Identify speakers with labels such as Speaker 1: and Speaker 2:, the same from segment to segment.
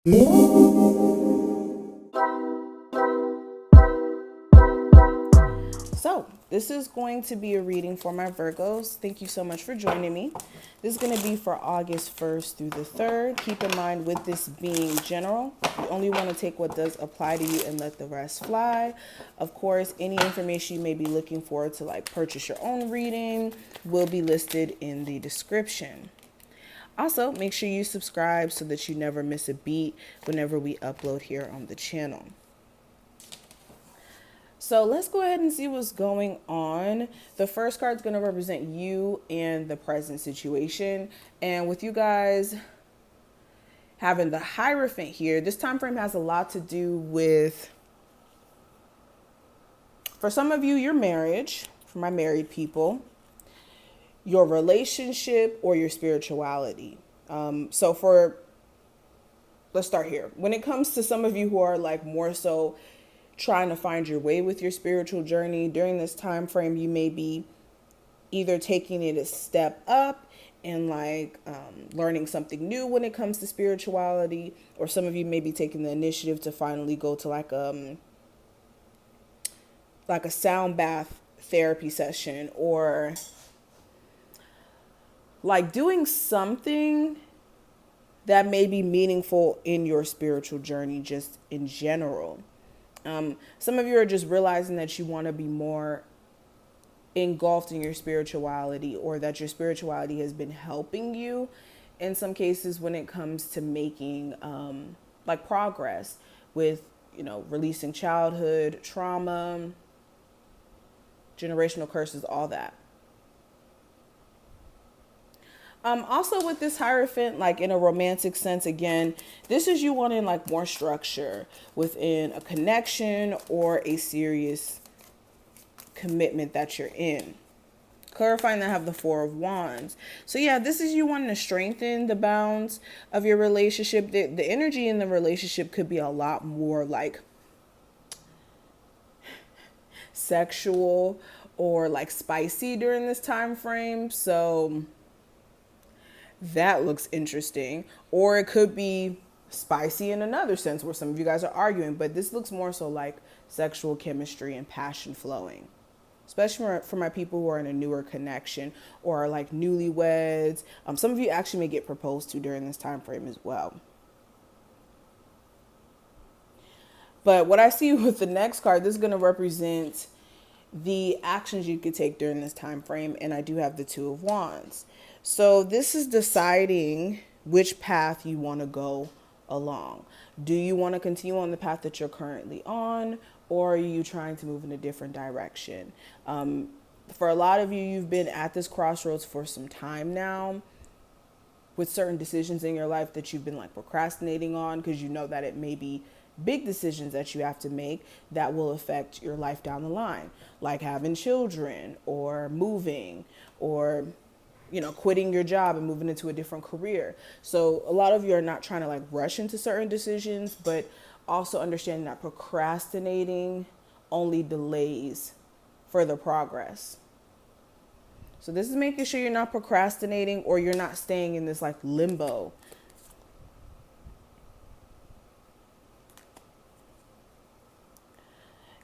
Speaker 1: So this is going to be a reading for my Virgos. Thank you so much for joining me. This is going to be for August 1st through the 3rd. Keep in mind, with this being general, you only want to take what does apply to you and let the rest fly. Of course, any information you may be looking for to like purchase your own reading will be listed in the description. Also, make sure you subscribe so that you never miss a beat whenever we upload here on the channel. So let's go ahead and see what's going on. The first card is going to represent you and the present situation. And with you guys having the Hierophant here, this time frame has a lot to do with, for some of you, your marriage, for my married people, your relationship, or your spirituality. Let's start here. When it comes to some of you who are like more so trying to find your way with your spiritual journey during this time frame, you may be either taking it a step up and learning something new when it comes to spirituality, or some of you may be taking the initiative to finally go to like a sound bath therapy session, or like doing something that may be meaningful in your spiritual journey just in general. Some of you are just realizing that you want to be more engulfed in your spirituality, or that your spirituality has been helping you in some cases when it comes to making progress with, releasing childhood trauma, generational curses, all that. Also with this Hierophant, like in a romantic sense, again, this is you wanting like more structure within a connection or a serious commitment that you're in. Clarifying that I have the Four of Wands. So yeah, this is you wanting to strengthen the bounds of your relationship. The energy in the relationship could be a lot more like sexual or like spicy during this time frame. So that looks interesting. Or it could be spicy in another sense where some of you guys are arguing, but this looks more so like sexual chemistry and passion flowing, especially for my people who are in a newer connection or are like newlyweds. Some of you actually may get proposed to during this time frame as well. But what I see with the next card, this is going to represent the actions you could take during this time frame, and I do have the Two of Wands. So this is deciding which path you want to go along. Do you want to continue on the path that you're currently on, or are you trying to move in a different direction? For a lot of you, you've been at this crossroads for some time now with certain decisions in your life that you've been like procrastinating on, because you know that it may be big decisions that you have to make that will affect your life down the line, like having children or moving, or quitting your job and moving into a different career. So a lot of you are not trying to like rush into certain decisions, but also understanding that procrastinating only delays further progress. So this is making sure you're not procrastinating, or you're not staying in this like limbo.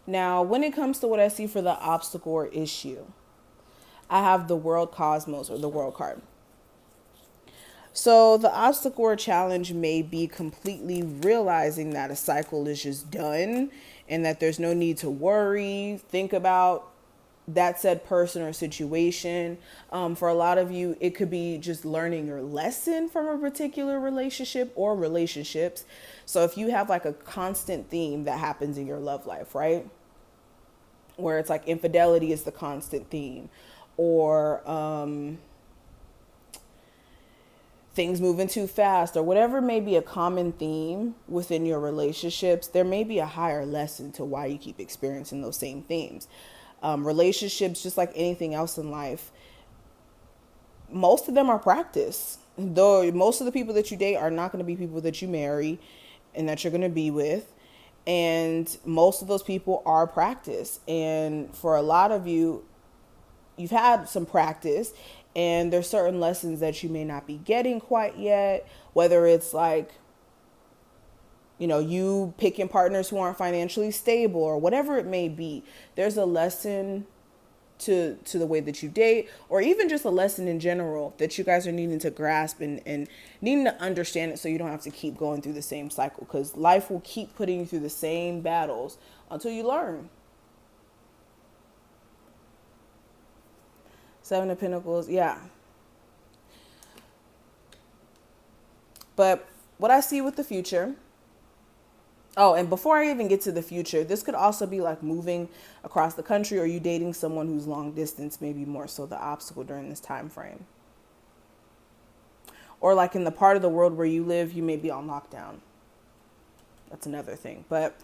Speaker 1: Now, when it comes to what I see for the obstacle or issue, I have the World Cosmos, or the World card. So the obstacle or challenge may be completely realizing that a cycle is just done and that there's no need to worry, think about that said person or situation. For a lot of you, it could be just learning your lesson from a particular relationship or relationships. So if you have like a constant theme that happens in your love life, right? Where it's like infidelity is the constant theme, or things moving too fast, or whatever may be a common theme within your relationships, there may be a higher lesson to why you keep experiencing those same themes. Relationships, just like anything else in life, most of them are practice. Though most of the people that you date are not going to be people that you marry and that you're going to be with. And most of those people are practice. And for a lot of you, you've had some practice, and there's certain lessons that you may not be getting quite yet, whether it's like You know, you picking partners who aren't financially stable or whatever it may be. There's a lesson to the way that you date, or even just a lesson in general that you guys are needing to grasp and needing to understand it, so you don't have to keep going through the same cycle, because life will keep putting you through the same battles until you learn. Seven of Pentacles, yeah. But what I see with the future, oh, and before I even get to the future, this could also be like moving across the country, or you dating someone who's long distance, maybe more so the obstacle during this time frame. Or like in the part of the world where you live, you may be on lockdown. That's another thing. But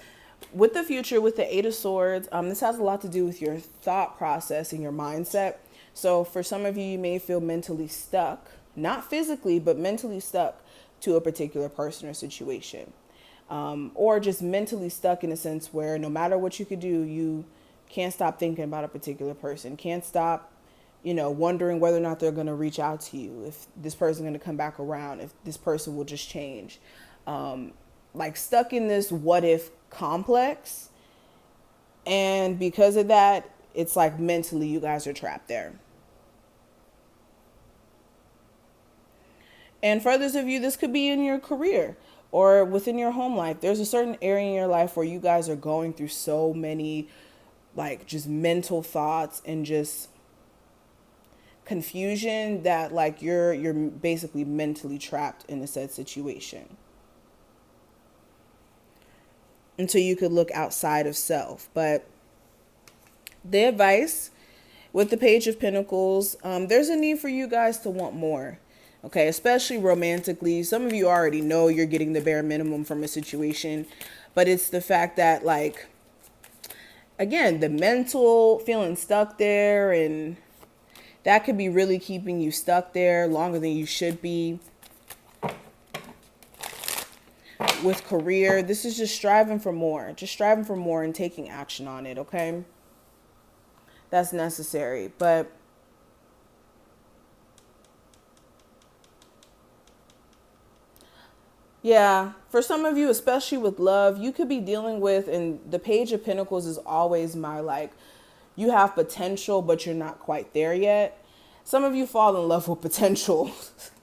Speaker 1: with the future, with the Eight of Swords, this has a lot to do with your thought process and your mindset. So for some of you, you may feel mentally stuck, not physically, but mentally stuck to a particular person or situation. Or just mentally stuck in a sense where no matter what you could do, you can't stop thinking about a particular person, can't stop, wondering whether or not they're going to reach out to you, if this person's going to come back around, if this person will just change. Like stuck in this what if complex. And because of that, it's like mentally you guys are trapped there. And for others of you, this could be in your career or within your home life. There's a certain area in your life where you guys are going through so many like just mental thoughts and just confusion that like you're basically mentally trapped in a said situation until you could look outside of self. But the advice with the Page of Pentacles, there's a need for you guys to want more. Okay, especially romantically. Some of you already know you're getting the bare minimum from a situation, but it's the fact that, like, again, the mental feeling stuck there, and that could be really keeping you stuck there longer than you should be. With career, this is just striving for more, and taking action on it, okay? That's necessary, but yeah, for some of you, especially with love, you could be dealing with, and the Page of Pentacles is always my, like, you have potential, but you're not quite there yet. Some of you fall in love with potential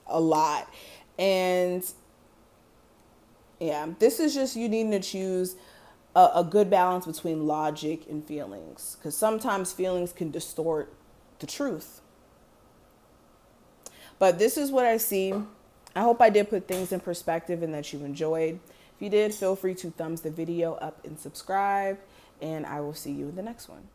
Speaker 1: a lot. And yeah, this is just you needing to choose a good balance between logic and feelings, because sometimes feelings can distort the truth. But this is what I see. I hope I did put things in perspective and that you enjoyed. If you did, feel free to thumbs the video up and subscribe, and I will see you in the next one.